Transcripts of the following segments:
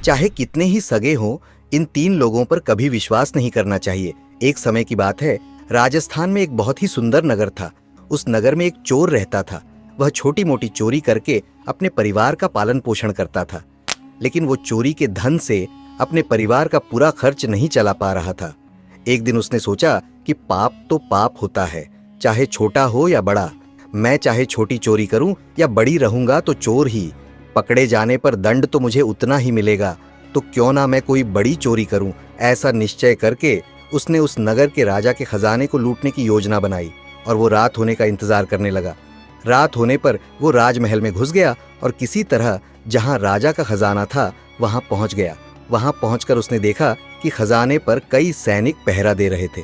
चाहे कितने ही सगे हों, इन तीन लोगों पर कभी विश्वास नहीं करना चाहिए। एक समय की बात है, राजस्थान में एक बहुत ही सुंदर नगर था। उस नगर में एक चोर रहता था। वह छोटी मोटी चोरी करके अपने परिवार का पालन पोषण करता था, लेकिन वो चोरी के धन से अपने परिवार का पूरा खर्च नहीं चला पा रहा था। एक दिन उसने सोचा कि पाप तो पाप होता है, चाहे छोटा हो या बड़ा। मैं चाहे छोटी चोरी करूं या बड़ी, रहूंगा तो चोर ही। पकड़े जाने पर दंड तो मुझे उतना ही मिलेगा, तो क्यों ना मैं कोई बड़ी चोरी करूं। ऐसा निश्चय करके उसने उस नगर के राजा के खजाने को लूटने की योजना बनाई और वो रात होने का इंतजार करने लगा। रात होने पर वो राजमहल में घुस गया और किसी तरह जहां राजा का खजाना था वहां पहुंच गया। वहां पहुंचकर उसने देखा कि खजाने पर कई सैनिक पहरा दे रहे थे।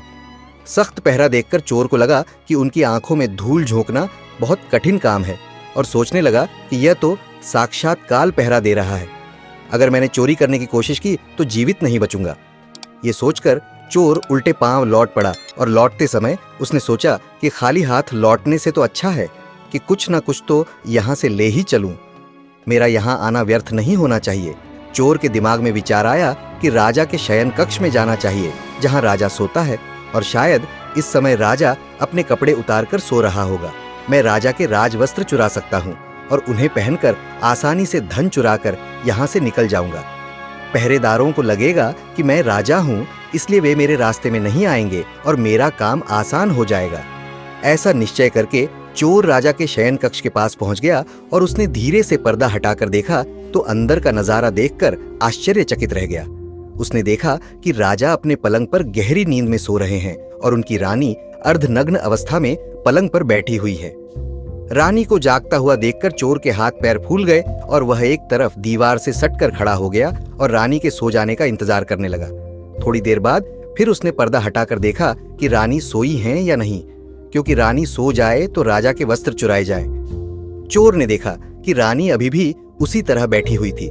सख्त पहरा देखकर चोर को लगा कि उनकी आंखों में धूल झोंकना बहुत कठिन काम है और सोचने लगा कि यह तो साक्षात काल पहरा दे रहा है। अगर मैंने चोरी करने की कोशिश की तो जीवित नहीं बचूंगा। ये सोचकर चोर उल्टे पांव लौट पड़ा और लौटते समय उसने सोचा कि खाली हाथ लौटने से तो अच्छा है कि कुछ ना कुछ तो यहां से ले ही चलूं। मेरा यहां आना व्यर्थ नहीं होना चाहिए। चोर के दिमाग में विचार आया कि राजा के शयन कक्ष में जाना चाहिए, जहां राजा सोता है, और शायद इस समय राजा अपने कपड़े उतारकर सो रहा होगा। मैं राजा के राजवस्त्र चुरा सकता हूं और उन्हें पहनकर आसानी से धन चुराकर यहां से निकल जाऊंगा। पहरेदारों को लगेगा कि मैं राजा हूं, इसलिए वे मेरे रास्ते में नहीं आएंगे और मेरा काम आसान हो जाएगा। ऐसा निश्चय करके चोर राजा के शयन कक्ष के पास पहुंच गया और उसने धीरे से पर्दा हटाकर देखा तो अंदर का नजारा देखकर आश्चर्यचकित रह गया। उसने देखा कि राजा अपने पलंग पर गहरी नींद में सो रहे हैं और उनकी रानी अर्धनग्न अवस्था में पलंग पर बैठी हुई है। रानी को जागता हुआ देखकर चोर के हाथ पैर फूल गए और वह एक तरफ दीवार से सटकर खड़ा हो गया और रानी के सो जाने का इंतजार करने लगा। थोड़ी देर बाद फिर उसने पर्दा हटाकर देखा कि रानी सोई हैं या नहीं, क्योंकि रानी सो जाए तो राजा के वस्त्र चुराए जाए। चोर ने देखा कि रानी अभी भी उसी तरह बैठी हुई थी।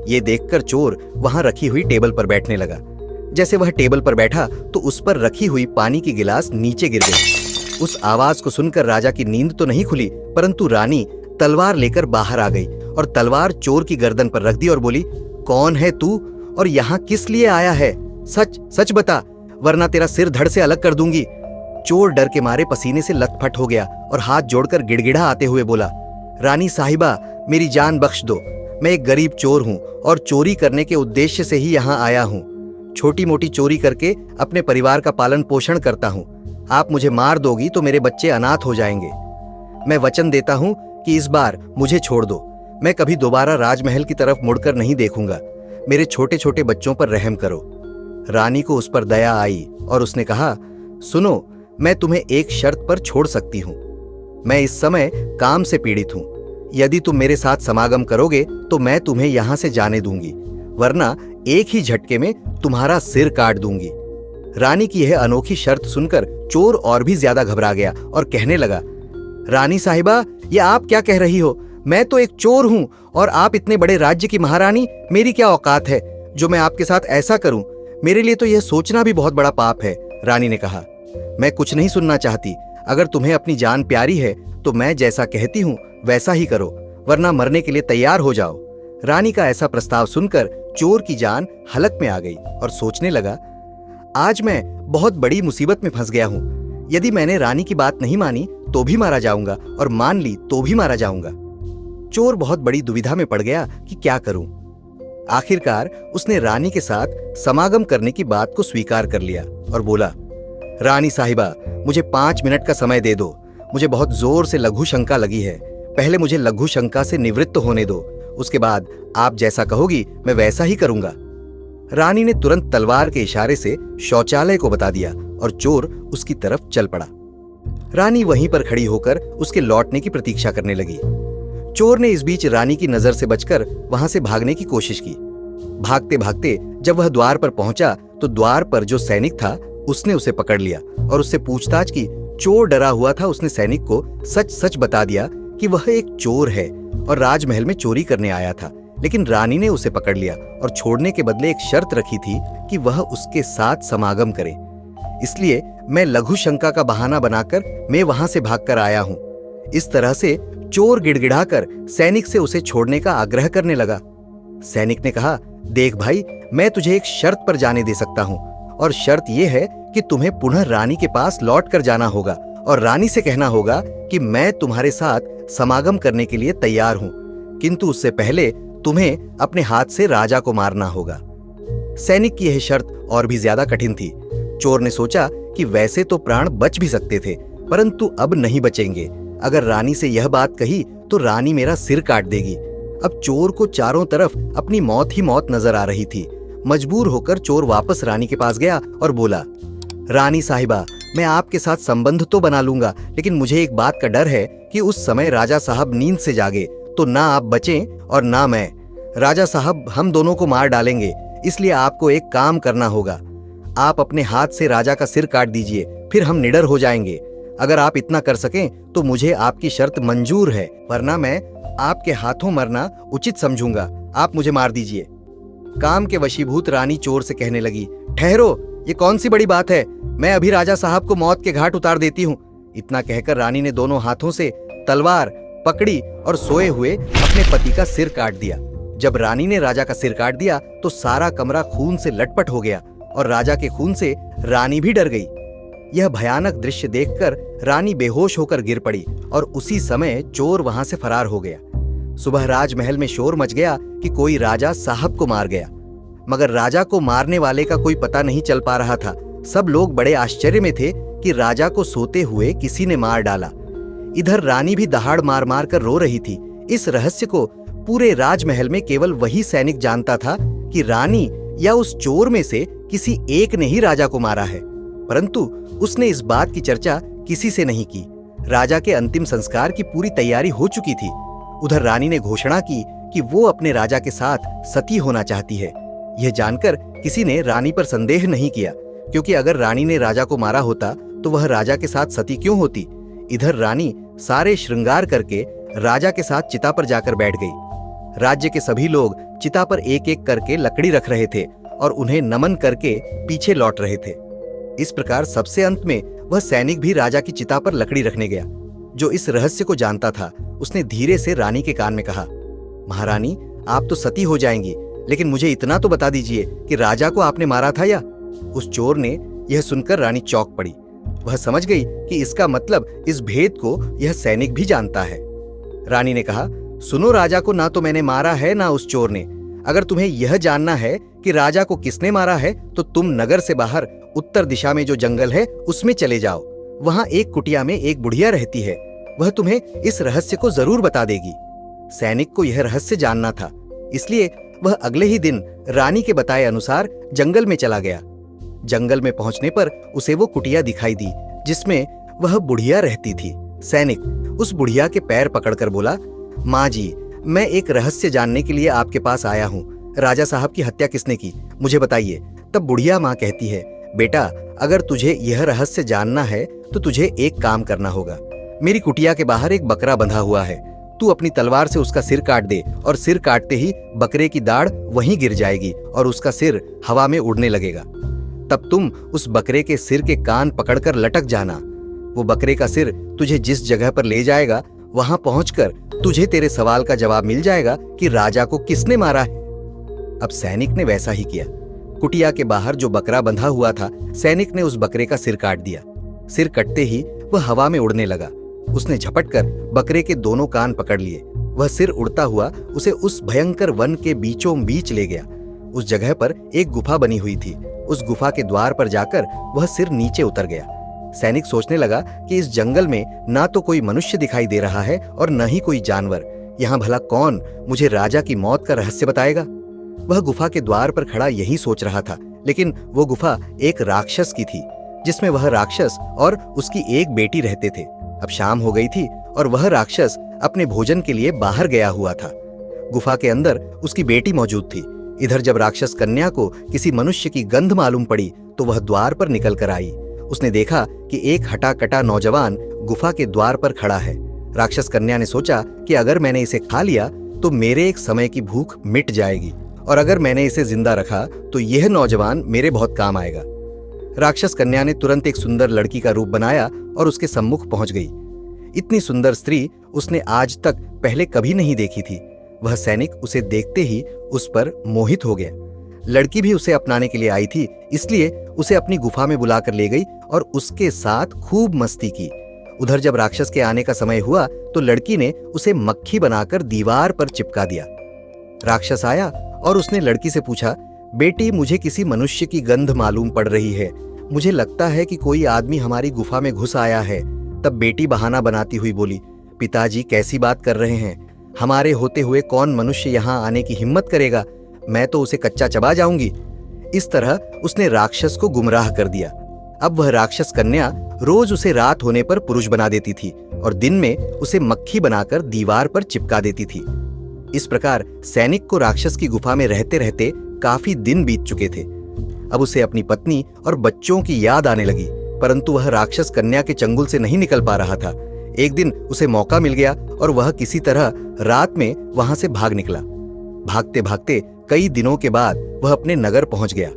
ये देखकर चोर वहां रखी हुई टेबल पर बैठने लगा। जैसे वह टेबल पर बैठा तो उस पर रखी हुई पानी की गिलास नीचे गिर गई। उस आवाज को सुनकर राजा की नींद तो नहीं खुली, परंतु रानी तलवार लेकर बाहर आ गई और तलवार चोर की गर्दन पर रख दी और बोली, कौन है तू और यहाँ किस लिए आया है? सच सच बता, वरना तेरा सिर धड़ से अलग कर दूंगी। चोर डर के मारे पसीने से लथपथ हो गया और हाथ जोड़कर गिड़गिड़ा आते हुए बोला, रानी साहिबा, मेरी जान बख्श दो। मैं एक गरीब चोर हूं और चोरी करने के उद्देश्य से ही यहाँ आया हूं। छोटी मोटी चोरी करके अपने परिवार का पालन पोषण करता हूं। आप मुझे मार दोगी तो मेरे बच्चे अनाथ हो जाएंगे। मैं वचन देता हूं कि इस बार मुझे छोड़ दो। मैं कभी दोबारा राजमहल की तरफ मुड़कर नहीं देखूंगा। मेरे छोटे छोटे बच्चों पर रहम करो। रानी को उस पर दया आई और उसने कहा, सुनो, मैं तुम्हें एक शर्त पर छोड़ सकती हूं। मैं इस समय काम से पीड़ित हूं। यदि तुम मेरे साथ समागम करोगे तो मैं तुम्हें यहां से जाने दूंगी, वरना एक ही झटके में तुम्हारा सिर काट दूंगी। रानी की यह अनोखी शर्त सुनकर चोर और भी ज्यादा घबरा गया और कहने लगा, रानी साहिबा, ये आप क्या कह रही हो? मैं तो एक चोर हूं और आप इतने बड़े राज्य की महारानी। मेरी क्या औकात है जो मैं आपके साथ ऐसा करूं? मेरे लिए तो यह सोचना भी बहुत बड़ा पाप है। रानी ने कहा, मैं कुछ नहीं सुनना चाहती। अगर तुम्हें अपनी जान प्यारी है तो मैं जैसा कहती हूं वैसा ही करो, वरना मरने के लिए तैयार हो जाओ। रानी का ऐसा प्रस्ताव सुनकर चोर की जान हलक में आ गई और सोचने लगा, आज मैं बहुत बड़ी मुसीबत में फंस गया हूं। यदि मैंने रानी की बात नहीं मानी तो भी मारा जाऊंगा और मान ली तो भी मारा जाऊंगा। चोर बहुत बड़ी दुविधा में पड़ गया कि क्या करूं। आखिरकार उसने रानी के साथ समागम करने की बात को स्वीकार कर लिया और बोला, रानी साहिबा, मुझे 5 मिनट का समय दे दो। मुझे बहुत जोर से लघु शंका लगी है। पहले मुझे लघु शंका से निवृत्त होने दो, उसके बाद आप जैसा कहोगी मैं वैसा ही करूंगा। रानी ने तुरंत तलवार के इशारे से शौचालय को बता दिया और चोर उसकी तरफ चल पड़ा। रानी वहीं पर खड़ी होकर उसके लौटने की प्रतीक्षा करने लगी। चोर ने इस बीच रानी की नजर से बचकर वहां से भागने की कोशिश की। भागते भागते जब वह द्वार पर पहुंचा तो द्वार पर जो सैनिक था उसने उसे पकड़ लिया और उससे पूछताछ की। चोर डरा हुआ था। उसने सैनिक को सच सच बता दिया कि वह एक चोर है और राजमहल में चोरी करने आया था, लेकिन रानी ने उसे पकड़ लिया और छोड़ने के बदले एक शर्त रखी थी कि वह उसके साथ समागम करे। इसलिए मैं लघु शंका का बहाना बनाकर मैं वहां से भागकर आया हूं। इस तरह से चोर गिड़गिड़ाकर सैनिक से उसे छोड़ने का आग्रह करने लगा। सैनिक ने कहा, देख भाई, मैं तुझे एक शर्त पर जाने दे सकता हूँ, और शर्त यह है कि तुम्हें पुनः रानी के पास लौट कर जाना होगा और रानी से कहना होगा कि मैं तुम्हारे साथ समागम करने के लिए तैयार हूं, किंतु उससे पहले तुम्हें अपने हाथ से राजा को मारना होगा। सैनिक की यह शर्त और भी ज्यादा कठिन थी। चोर ने सोचा कि वैसे तो प्राण बच भी सकते थे, परंतु अब नहीं बचेंगे। अगर रानी से यह बात कही तो रानी मेरा सिर काट देगी। अब चोर को चारों तरफ अपनी मौत ही मौत नजर आ रही थी। मजबूर होकर चोर वापस रानी के पास गया और बोला, रानी साहिबा, मैं आपके साथ संबंध तो बना लूंगा, लेकिन मुझे एक बात का डर है कि उस समय राजा साहब नींद से जागे तो ना आप बचें और ना मैं। राजा साहब हम दोनों को मार डालेंगे, इसलिए आपको एक काम करना होगा। आप अपने हाथ से राजा का सिर काट दीजिए, फिर हम निडर हो जाएंगे। अगर आप इतना कर सकें तो मुझे आपकी शर्त मंजूर है, वरना मैं आपके हाथों मरना उचित समझूंगा। आप मुझे मार दीजिए। काम के वशीभूत रानी चोर से कहने लगी, ठहरो, ये कौन सी बड़ी बात है, मैं अभी राजा साहब को मौत के घाट उतार देती हूँ। इतना कहकर रानी ने दोनों हाथों से तलवार पकड़ी और सोए हुए अपने पति का सिर काट दिया। जब रानी ने राजा का सिर काट दिया तो सारा कमरा खून से लटपट हो गया और राजा के खून से रानी भी डर गई। यह भयानक दृश्य देखकर रानी बेहोश होकर गिर पड़ी और उसी समय चोर वहां से फरार हो गया। सुबह राजमहल में शोर मच गया कि कोई राजा साहब को मार गया, मगर राजा को मारने वाले का कोई पता नहीं चल पा रहा था। सब लोग बड़े आश्चर्य में थे कि राजा को सोते हुए किसी ने मार डाला। इधर रानी भी दहाड़ मार मार कर रो रही थी। इस रहस्य को पूरे राजमहल में केवल वही सैनिक जानता था कि रानी या उस चोर में से किसी एक ने ही राजा को मारा है, परंतु उसने इस बात की चर्चा किसी से नहीं की। राजा के अंतिम संस्कार की पूरी तैयारी हो चुकी थी। उधर रानी ने घोषणा की कि वो अपने राजा के साथ सती होना चाहती है। यह जानकर किसी ने रानी पर संदेह नहीं किया, क्योंकि अगर रानी ने राजा को मारा होता तो वह राजा के साथ सती क्यों होती। इधर रानी सारे श्रृंगार करके राजा के साथ चिता पर जाकर बैठ गई। राज्य के सभी लोग चिता पर एक एक करके लकड़ी रख रहे थे और उन्हें नमन करके पीछे लौट रहे थे। इस प्रकार सबसे अंत में वह सैनिक भी राजा की चिता पर लकड़ी रखने गया। जो इस रहस्य को जानता था उसने धीरे से रानी के कान में कहा, महारानी, आप तो सती हो जाएंगी, लेकिन मुझे इतना तो बता दीजिए कि राजा को आपने मारा था या? उस चोर ने यह सुनकर रानी चौंक पड़ी। वह समझ गई कि इसका मतलब इस भेद को यह सैनिक भी जानता है। रानी ने कहा, सुनो, राजा को ना तो मैंने मारा है ना उस चोर ने। अगर तुम्हें यह जानना है कि राजा को किसने मारा है तो तुम नगर से बाहर उत्तर दिशा में जो जंगल है उसमें चले जाओ। वहां एक कुटिया में एक बुढ़िया रहती है, वह तुम्हें इस रहस्य को जरूर बता देगी। सैनिक को यह रहस्य जानना था, इसलिए वह अगले ही दिन रानी के बताए अनुसार जंगल में चला गया। जंगल में पहुंचने पर उसे वो कुटिया दिखाई दी जिसमें वह बुढ़िया रहती थी। सैनिक उस बुढ़िया के पैर पकड़कर बोला, माँ जी, मैं एक रहस्य जानने के लिए आपके पास आया हूँ। राजा साहब की हत्या किसने की, मुझे बताइए। तब बुढ़िया माँ कहती है, बेटा, अगर तुझे यह रहस्य जानना है तो तुझे एक काम करना होगा। मेरी कुटिया के बाहर एक बकरा बंधा हुआ है, तू अपनी तलवार से उसका सिर काट दे और सिर काटते ही बकरे की दाढ़ वहीं गिर जाएगी और उसका सिर हवा में उड़ने लगेगा। तब तुम उस बकरे के सिर के कान पकड़कर लटक जाना। वो बकरे का सिर तुझे जिस जगह पर ले जाएगा वहां पहुंचकर तुझे तेरे सवाल का जवाब मिल जाएगा कि राजा को किसने मारा है। अब सैनिक ने वैसा ही किया। कुटिया के बाहर जो बकरा बंधा हुआ था, सैनिक ने उस बकरे का सिर काट दिया। सिर कटते ही वह हवा में उड़ने लगा। उसने झपटकर बकरे के दोनों कान पकड़ लिए। वह सिर उड़ता हुआ उसे उस भयंकर वन के बीचों बीच ले गया। उस जगह पर एक गुफा बनी हुई थी। उस गुफा के द्वार पर जाकर वह सिर नीचे उतर गया। सैनिक सोचने लगा कि इस जंगल में ना तो कोई मनुष्य दिखाई दे रहा है और न ही कोई जानवर। यहाँ भला कौन मुझे राजा की मौत का रहस्य बताएगा। वह गुफा के द्वार पर खड़ा यही सोच रहा था, लेकिन वो गुफा एक राक्षस की थी, जिसमें वह राक्षस और उसकी एक बेटी रहते थे। अब शाम हो गई थी और वह राक्षस अपने भोजन के लिए बाहर गया हुआ था। गुफा के अंदर उसकी बेटी मौजूद थी। इधर जब राक्षस कन्या को किसी मनुष्य की गंध मालूम पड़ी तो वह द्वार पर निकल कर आई। उसने देखा कि एक हटा-कटा नौजवान गुफा के द्वार पर खड़ा है। राक्षस कन्या ने सोचा कि अगर मैंने इसे खा लिया तो मेरे एक समय की भूख मिट जाएगी, और अगर मैंने इसे जिंदा रखा तो यह नौजवान मेरे बहुत काम आएगा। राक्षस कन्या ने तुरंत एक सुंदर लड़की का रूप बनाया और उसके सम्मुख पहुंच गई। इतनी सुंदर स्त्री उसने आज तक पहले कभी नहीं देखी थी। वह सैनिक उसे देखते ही उस पर मोहित हो गया। लड़की भी उसे अपनाने के लिए आई थी, इसलिए उसे अपनी गुफा में बुलाकर ले गई और उसके साथ खूब मस्ती की। उधर जब राक्षस के आने का समय हुआ तो लड़की ने उसे मक्खी बनाकर दीवार पर चिपका दिया। राक्षस आया और उसने लड़की से पूछा, बेटी, मुझे किसी मनुष्य की गंध मालूम पड़ रही है। मुझे लगता है कि कोई आदमी हमारी गुफा में घुस आया है। तब बेटी बहाना बनाती हुई बोली, पिताजी कैसी बात कर रहे हैं? हमारे होते हुए कौन मनुष्य यहाँ आने की हिम्मत करेगा? मैं तो उसे कच्चा चबा जाऊंगी। इस तरह उसने राक्षस को गुमराह कर दिया। अब वह राक्षस कन्या रोज उसे रात होने पर पुरुष बना देती थी और दिन में उसे मक्खी बनाकर दीवार पर चिपका देती थी। इस प्रकार सैनिक को राक्षस की गुफा में रहते रहते काफी दिन बीत चुके थे। अब उसे अपनी पत्नी और बच्चों की याद आने लगी, परंतु वह राक्षस कन्या के चंगुल से नहीं निकल पा रहा था। एक दिन उसे मौका मिल गया और वह किसी तरह रात में वहां से भाग निकला। भागते भागते कई दिनों के बाद वह अपने नगर पहुंच गया।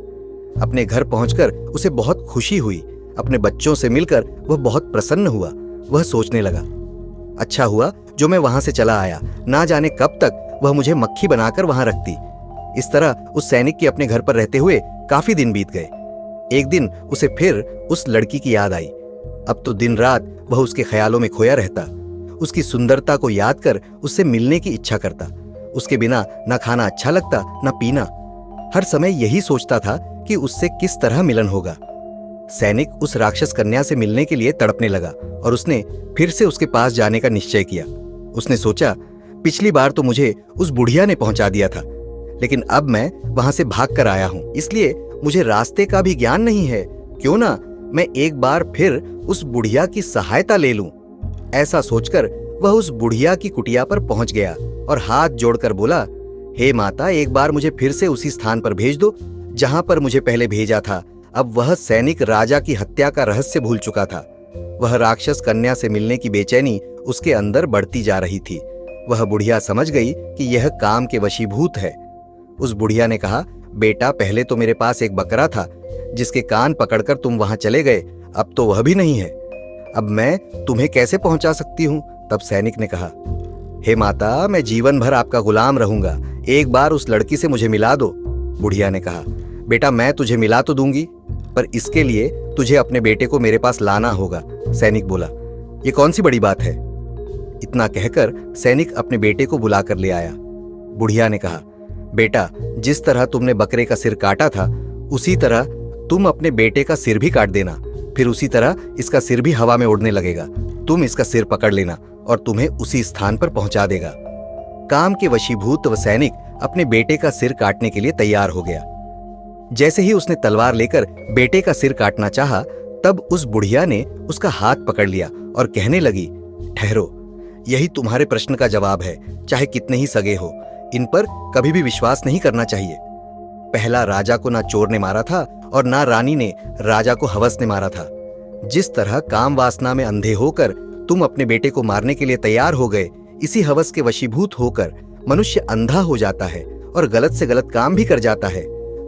अपने घर पहुंचकर उसे बहुत खुशी हुई। अपने बच्चों से मिलकर वह बहुत प्रसन्न हुआ। वह सोचने लगा, अच्छा हुआ जो मैं वहां से चला आया, ना जाने कब तक वह मुझे मक्खी बनाकर वहां रखती। इस तरह उस सैनिक के अपने घर पर रहते हुए काफी दिन बीत गए। एक दिन उसे फिर उस लड़की की याद आई। अब तो दिन रात वह उसके ख्यालों में खोया रहता। उसकी सुंदरता को याद कर उससे मिलने की इच्छा करता। उसके बिना न खाना अच्छा लगता न पीना। हर समय यही सोचता था कि उससे किस तरह मिलन होगा। सैनिक उस राक्षस कन्या से मिलने के लिए तड़पने लगा और उसने फिर से उसके पास जाने का निश्चय किया। उसने सोचा, पिछली बार तो मुझे उस बुढ़िया ने पहुंचा दिया था, लेकिन अब मैं वहां से भाग कर आया हूं, इसलिए मुझे रास्ते का भी ज्ञान नहीं है। क्यों ना मैं एक बार फिर उस बुढ़िया की सहायता ले लूं। ऐसा सोचकर वह उस बुढ़िया की कुटिया पर पहुंच गया और हाथ जोड़कर बोला, हे माता, एक बार मुझे फिर से उसी स्थान पर भेज दो जहां पर मुझे पहले भेजा था। अब वह सैनिक राजा की हत्या का रहस्य भूल चुका था। वह राक्षस कन्या से मिलने की बेचैनी उसके अंदर बढ़ती जा रही थी। वह बुढ़िया समझ गई कि यह काम के वशीभूत है। उस बुढ़िया ने कहा, बेटा, पहले तो मेरे पास एक बकरा था जिसके कान पकड़कर तुम वहां चले गए, अब तो वह भी नहीं है। अब मैं तुम्हें कैसे पहुंचा सकती हूं? तब सैनिक ने कहा, हे माता, मैं जीवन भर आपका गुलाम रहूंगा, एक बार उस लड़की से मुझे मिला दो। बुढ़िया ने कहा, बेटा, मैं तुझे मिला तो दूंगी, पर इसके लिए तुझे अपने बेटे को मेरे पास लाना होगा। सैनिक बोला, ये कौन सी बड़ी बात है? इतना कहकर सैनिक अपने बेटे को बुलाकर ले आया। बुढ़िया ने कहा, बेटा, जिस तरह तुमने बकरे का सिर काटा था, उसी तरह तुम अपने बेटे का सिर भी काट देना। फिर उसी तरह इसका सिर भी हवा में उड़ने लगेगा। तुम इसका सिर पकड़ लेना और तुम्हें उसी स्थान पर पहुंचा देगा। काम के वशीभूत वह सैनिक अपने बेटे का सिर काटने के लिए तैयार हो गया। जैसे ही उसने तलवार लेकर बेटे का सिर काटना चाहा, तब उस बुढ़िया ने उसका हाथ पकड़ लिया और कहने लगी, ठहरो, यही तुम्हारे प्रश्न का जवाब है। चाहे कितने ही सगे हो, इन पर कभी भी विश्वास नहीं करना चाहिए। पहला राजा को ना चोर ने मारा था और ना रानी ने राजा को हवस ने मारा था। जिस तरह काम वासना में अंधे होकर तुम अपने बेटे को मारने के लिए तैयार हो गए, इसी हवस के वशीभूत होकर मनुष्य अंधा हो जाता है और गलत से गलत काम भी कर जाता है।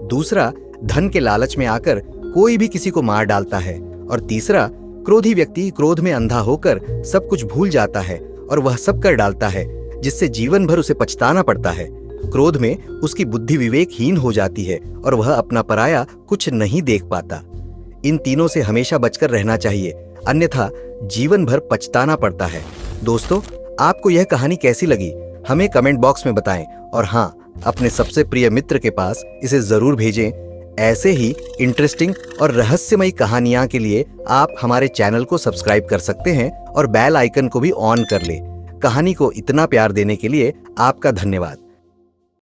दूसरा, धन के लालच में आकर कोई भी किसी को मार डालता है। और तीसरा, क्रोधी व्यक्ति क्रोध में अंधा होकर सब कुछ भूल जाता है और वह सब कर डालता है, जिससे जीवन भर उसे पछताना पड़ता है। क्रोध में उसकी बुद्धि विवेकहीन हो जाती है और वह अपना पराया कुछ नहीं देख पाता। इन तीनों से हमेशा बचकर रहना चाहिए, अन्यथा जीवन भर पछताना पड़ता है। दोस्तों, आपको यह कहानी कैसी लगी हमें कमेंट बॉक्स में बताएं और हाँ, अपने सबसे प्रिय मित्र के पास इसे जरूर भेजें। ऐसे ही इंटरेस्टिंग और रहस्यमयी कहानियां के लिए आप हमारे चैनल को सब्सक्राइब कर सकते हैं और बेल आइकन को भी ऑन कर ले। कहानी को इतना प्यार देने के लिए आपका धन्यवाद।